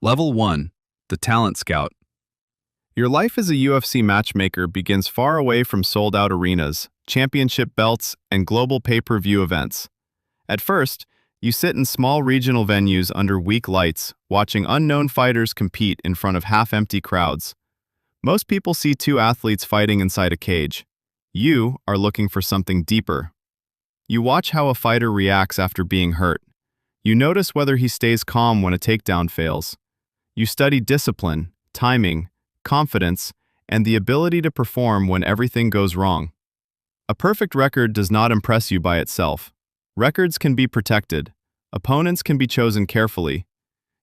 Level 1. The Talent Scout. Your life as a UFC matchmaker begins far away from sold-out arenas, championship belts, and global pay-per-view events. At first, you sit in small regional venues under weak lights, watching unknown fighters compete in front of half-empty crowds. Most people see two athletes fighting inside a cage. You are looking for something deeper. You watch how a fighter reacts after being hurt. You notice whether he stays calm when a takedown fails. You study discipline, timing, confidence, and the ability to perform when everything goes wrong. A perfect record does not impress you by itself. Records can be protected. Opponents can be chosen carefully.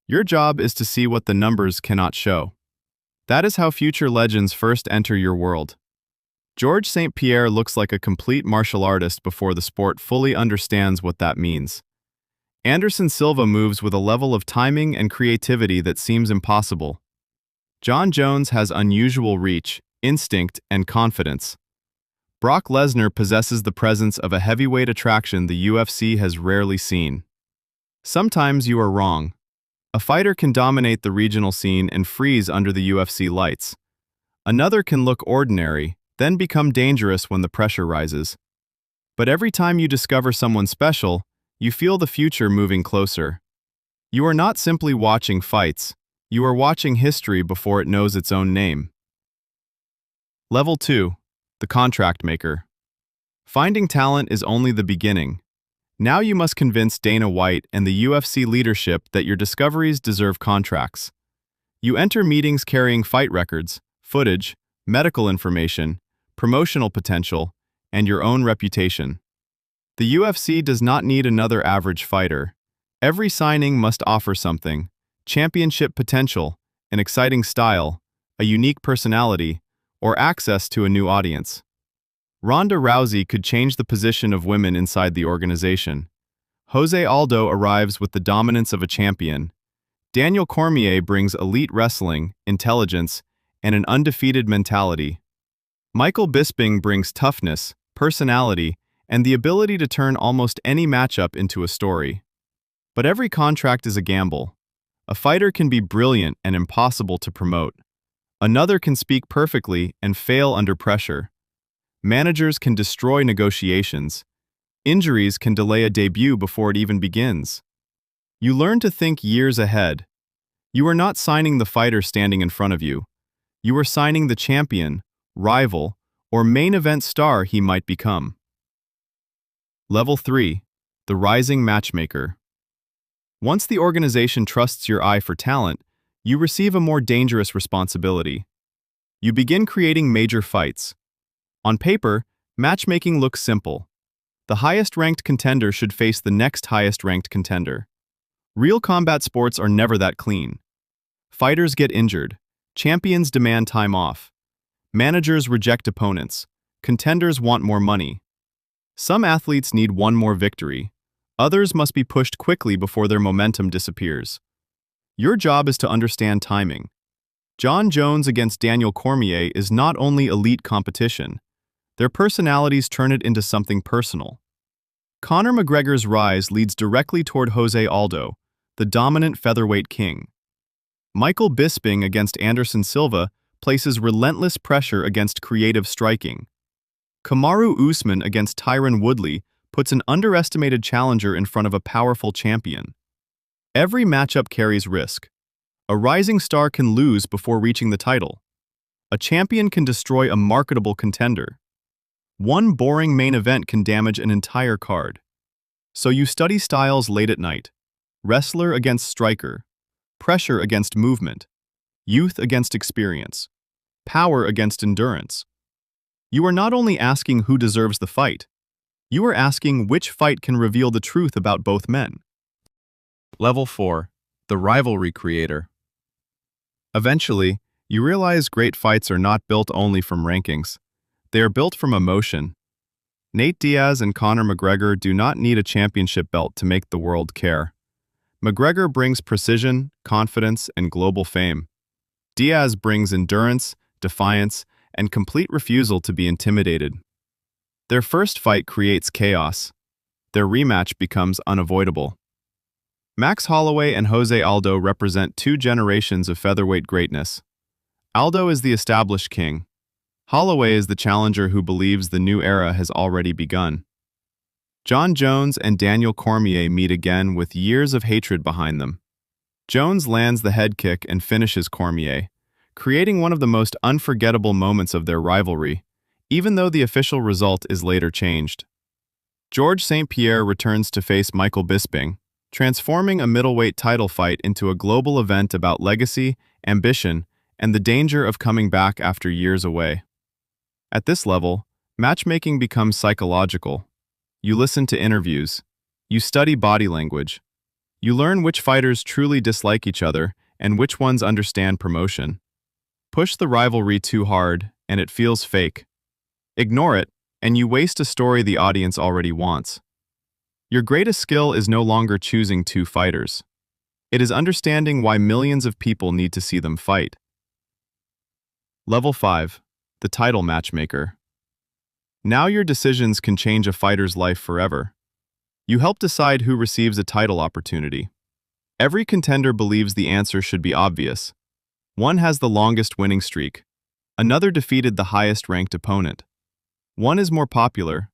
Your job is to see what the numbers cannot show. That is how future legends first enter your world. Georges St-Pierre looks like a complete martial artist before the sport fully understands what that means. Anderson Silva moves with a level of timing and creativity that seems impossible. Jon Jones has unusual reach, instinct, and confidence. Brock Lesnar possesses the presence of a heavyweight attraction the UFC has rarely seen. Sometimes you are wrong. A fighter can dominate the regional scene and freeze under the UFC lights. Another can look ordinary, then become dangerous when the pressure rises. But every time you discover someone special, you feel the future moving closer. You are not simply watching fights, you are watching history before it knows its own name. Level 2. The Contract Maker. Finding talent is only the beginning. Now you must convince Dana White and the UFC leadership that your discoveries deserve contracts. You enter meetings carrying fight records, footage, medical information, promotional potential, and your own reputation. The UFC does not need another average fighter. Every signing must offer something: championship potential, an exciting style, a unique personality, or access to a new audience. Ronda Rousey could change the position of women inside the organization. Jose Aldo arrives with the dominance of a champion. Daniel Cormier brings elite wrestling, intelligence, and an undefeated mentality. Michael Bisping brings toughness, personality, and the ability to turn almost any matchup into a story. But every contract is a gamble. A fighter can be brilliant and impossible to promote. Another can speak perfectly and fail under pressure. Managers can destroy negotiations. Injuries can delay a debut before it even begins. You learn to think years ahead. You are not signing the fighter standing in front of you. You are signing the champion, rival, or main event star he might become. Level 3. The Rising Matchmaker. Once the organization trusts your eye for talent, you receive a more dangerous responsibility. You begin creating major fights. On paper, matchmaking looks simple. The highest-ranked contender should face the next highest-ranked contender. Real combat sports are never that clean. Fighters get injured. Champions demand time off. Managers reject opponents. Contenders want more money. Some athletes need one more victory. Others must be pushed quickly before their momentum disappears. Your job is to understand timing. Jon Jones against Daniel Cormier is not only elite competition. Their personalities turn it into something personal. Conor McGregor's rise leads directly toward Jose Aldo, the dominant featherweight king. Michael Bisping against Anderson Silva places relentless pressure against creative striking. Kamaru Usman against Tyron Woodley puts an underestimated challenger in front of a powerful champion. Every matchup carries risk. A rising star can lose before reaching the title. A champion can destroy a marketable contender. One boring main event can damage an entire card. So you study styles late at night. Wrestler against striker. Pressure against movement. Youth against experience. Power against endurance. You are not only asking who deserves the fight, you are asking which fight can reveal the truth about both men. Level 4. The Rivalry Creator. Eventually, you realize great fights are not built only from rankings. They are built from emotion. Nate Diaz and Conor McGregor do not need a championship belt to make the world care. McGregor brings precision, confidence, and global fame. Diaz brings endurance, defiance, and complete refusal to be intimidated. Their first fight creates chaos. Their rematch becomes unavoidable. Max Holloway and Jose Aldo represent two generations of featherweight greatness. Aldo is the established king. Holloway is the challenger who believes the new era has already begun. John Jones and Daniel Cormier meet again with years of hatred behind them. Jones lands the head kick and finishes Cormier, creating one of the most unforgettable moments of their rivalry, even though the official result is later changed. George St. Pierre returns to face Michael Bisping, transforming a middleweight title fight into a global event about legacy, ambition, and the danger of coming back after years away. At this level, matchmaking becomes psychological. You listen to interviews. You study body language. You learn which fighters truly dislike each other and which ones understand promotion. Push the rivalry too hard, and it feels fake. Ignore it, and you waste a story the audience already wants. Your greatest skill is no longer choosing two fighters. It is understanding why millions of people need to see them fight. Level 5. The Title Matchmaker. Now your decisions can change a fighter's life forever. You help decide who receives a title opportunity. Every contender believes the answer should be obvious. One has the longest winning streak. Another defeated the highest-ranked opponent. One is more popular.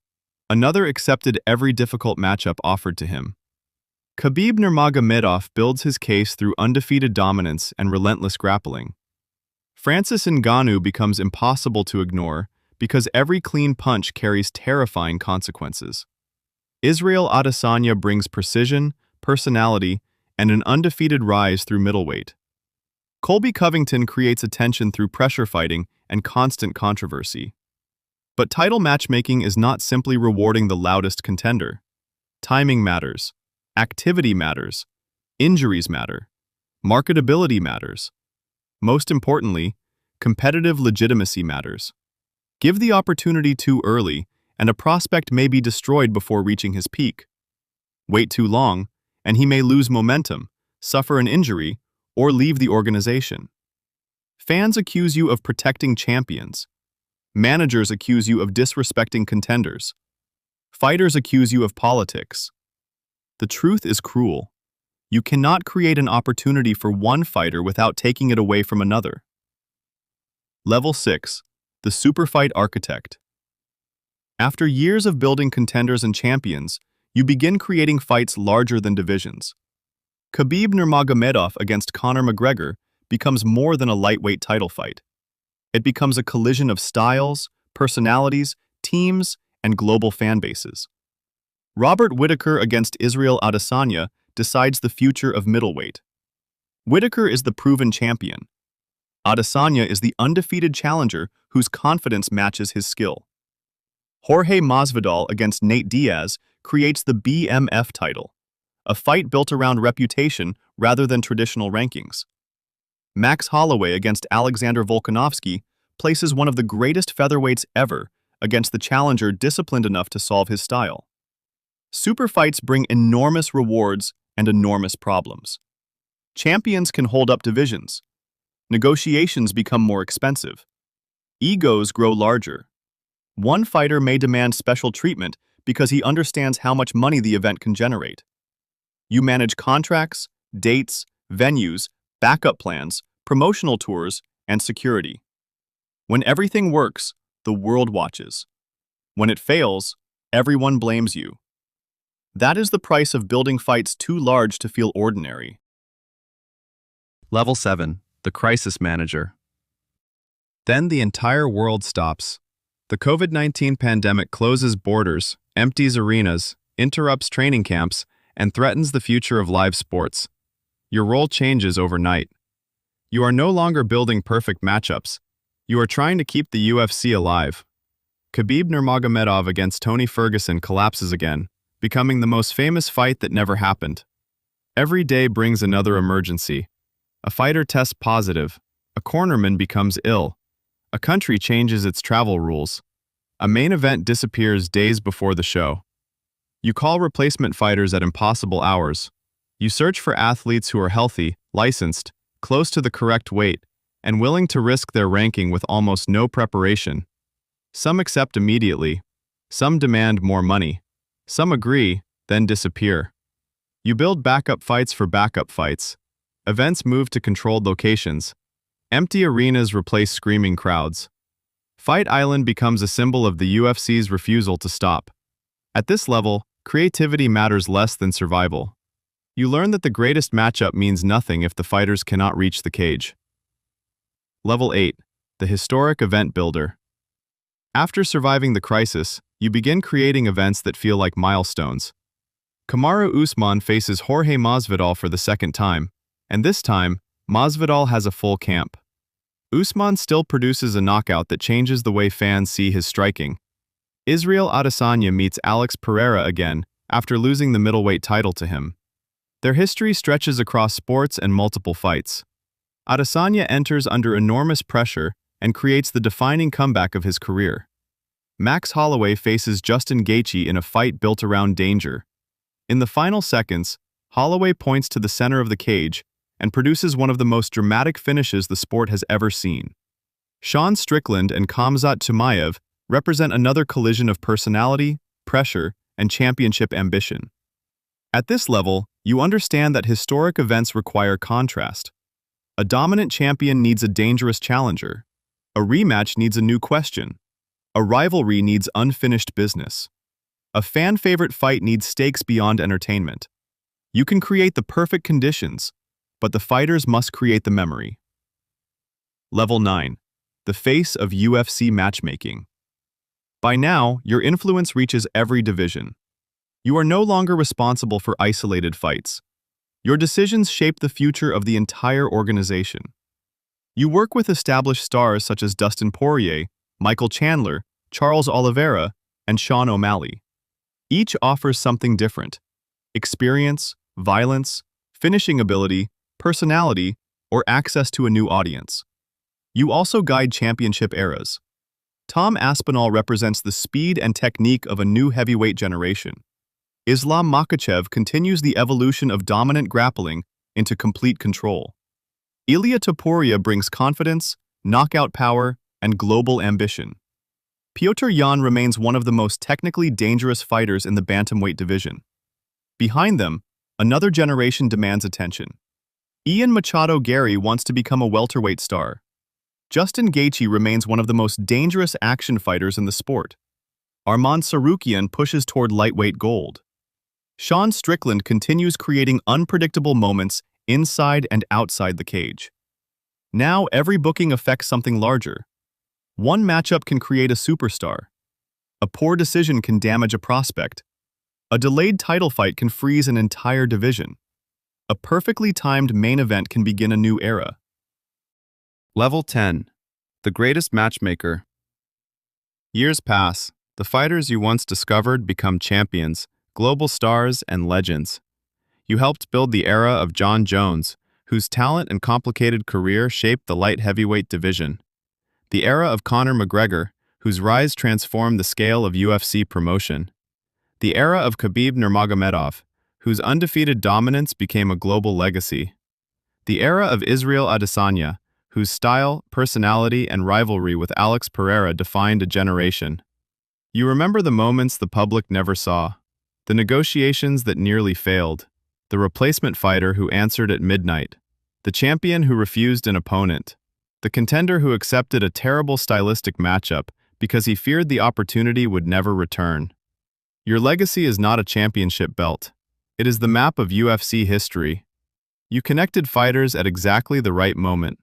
Another accepted every difficult matchup offered to him. Khabib Nurmagomedov builds his case through undefeated dominance and relentless grappling. Francis Ngannou becomes impossible to ignore because every clean punch carries terrifying consequences. Israel Adesanya brings precision, personality, and an undefeated rise through middleweight. Colby Covington creates attention through pressure fighting and constant controversy. But title matchmaking is not simply rewarding the loudest contender. Timing matters. Activity matters. Injuries matter. Marketability matters. Most importantly, competitive legitimacy matters. Give the opportunity too early, and a prospect may be destroyed before reaching his peak. Wait too long, and he may lose momentum, suffer an injury, or leave the organization. Fans accuse you of protecting champions. Managers accuse you of disrespecting contenders. Fighters accuse you of politics. The truth is cruel. You cannot create an opportunity for one fighter without taking it away from another. Level 6. The Superfight Architect. After years of building contenders and champions, you begin creating fights larger than divisions. Khabib Nurmagomedov against Conor McGregor becomes more than a lightweight title fight. It becomes a collision of styles, personalities, teams, and global fan bases. Robert Whittaker against Israel Adesanya decides the future of middleweight. Whittaker is the proven champion. Adesanya is the undefeated challenger whose confidence matches his skill. Jorge Masvidal against Nate Diaz creates the BMF title, a fight built around reputation rather than traditional rankings. Max Holloway against Alexander Volkanovski places one of the greatest featherweights ever against the challenger disciplined enough to solve his style. Super fights bring enormous rewards and enormous problems. Champions can hold up divisions. Negotiations become more expensive. Egos grow larger. One fighter may demand special treatment because he understands how much money the event can generate. You manage contracts, dates, venues, backup plans, promotional tours, and security. When everything works, the world watches. When it fails, everyone blames you. That is the price of building fights too large to feel ordinary. Level 7. The Crisis Manager. Then the entire world stops. The COVID-19 pandemic closes borders, empties arenas, interrupts training camps, and threatens the future of live sports. Your role changes overnight. You are no longer building perfect matchups. You are trying to keep the UFC alive. Khabib Nurmagomedov against Tony Ferguson collapses again, becoming the most famous fight that never happened. Every day brings another emergency. A fighter tests positive. A cornerman becomes ill. A country changes its travel rules. A main event disappears days before the show. You call replacement fighters at impossible hours. You search for athletes who are healthy, licensed, close to the correct weight, and willing to risk their ranking with almost no preparation. Some accept immediately. Some demand more money. Some agree, then disappear. You build backup fights for backup fights. Events move to controlled locations. Empty arenas replace screaming crowds. Fight Island becomes a symbol of the UFC's refusal to stop. At this level, creativity matters less than survival. You learn that the greatest matchup means nothing if the fighters cannot reach the cage. Level 8. The Historic Event Builder. After surviving the crisis, you begin creating events that feel like milestones. Kamaru Usman faces Jorge Masvidal for the second time, and this time, Masvidal has a full camp. Usman still produces a knockout that changes the way fans see his striking. Israel Adesanya meets Alex Pereira again after losing the middleweight title to him. Their history stretches across sports and multiple fights. Adesanya enters under enormous pressure and creates the defining comeback of his career. Max Holloway faces Justin Gaethje in a fight built around danger. In the final seconds, Holloway points to the center of the cage and produces one of the most dramatic finishes the sport has ever seen. Sean Strickland and Khamzat Chimaev represent another collision of personality, pressure, and championship ambition. At this level, you understand that historic events require contrast. A dominant champion needs a dangerous challenger. A rematch needs a new question. A rivalry needs unfinished business. A fan-favorite fight needs stakes beyond entertainment. You can create the perfect conditions, but the fighters must create the memory. Level 9. The Face of UFC Matchmaking. By now, your influence reaches every division. You are no longer responsible for isolated fights. Your decisions shape the future of the entire organization. You work with established stars such as Dustin Poirier, Michael Chandler, Charles Oliveira, and Sean O'Malley. Each offers something different: experience, violence, finishing ability, personality, or access to a new audience. You also guide championship eras. Tom Aspinall represents the speed and technique of a new heavyweight generation. Islam Makhachev continues the evolution of dominant grappling into complete control. Ilia Topuria brings confidence, knockout power, and global ambition. Petr Yan remains one of the most technically dangerous fighters in the bantamweight division. Behind them, another generation demands attention. Ian Machado Gary wants to become a welterweight star. Justin Gaethje remains one of the most dangerous action fighters in the sport. Arman Tsarukyan pushes toward lightweight gold. Sean Strickland continues creating unpredictable moments inside and outside the cage. Now every booking affects something larger. One matchup can create a superstar. A poor decision can damage a prospect. A delayed title fight can freeze an entire division. A perfectly timed main event can begin a new era. Level 10. The Greatest Matchmaker. Years pass. The fighters you once discovered become champions, global stars, and legends. You helped build the era of John Jones, whose talent and complicated career shaped the light heavyweight division. The era of Conor McGregor, whose rise transformed the scale of UFC promotion. The era of Khabib Nurmagomedov, whose undefeated dominance became a global legacy. The era of Israel Adesanya, whose style, personality, and rivalry with Alex Pereira defined a generation. You remember the moments the public never saw, the negotiations that nearly failed, the replacement fighter who answered at midnight, the champion who refused an opponent, the contender who accepted a terrible stylistic matchup because he feared the opportunity would never return. Your legacy is not a championship belt. It is the map of UFC history. You connected fighters at exactly the right moment.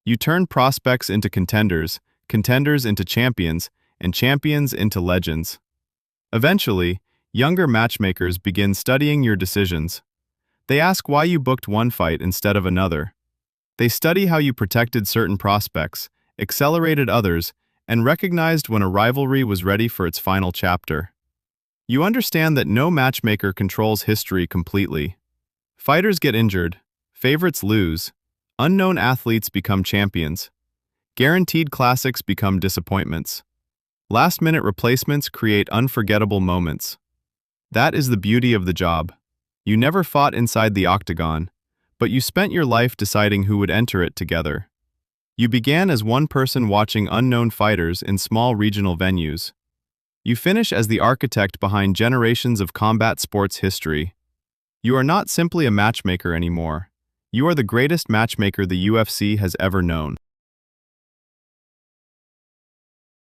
You turned prospects into contenders, contenders into champions, and champions into legends. Eventually, younger matchmakers begin studying your decisions. They ask why you booked one fight instead of another. They study how you protected certain prospects, accelerated others, and recognized when a rivalry was ready for its final chapter. You understand that no matchmaker controls history completely. Fighters get injured, favorites lose, unknown athletes become champions. Guaranteed classics become disappointments. Last-minute replacements create unforgettable moments. That is the beauty of the job. You never fought inside the octagon, but you spent your life deciding who would enter it together. You began as one person watching unknown fighters in small regional venues. You finish as the architect behind generations of combat sports history. You are not simply a matchmaker anymore. You are the greatest matchmaker the UFC has ever known.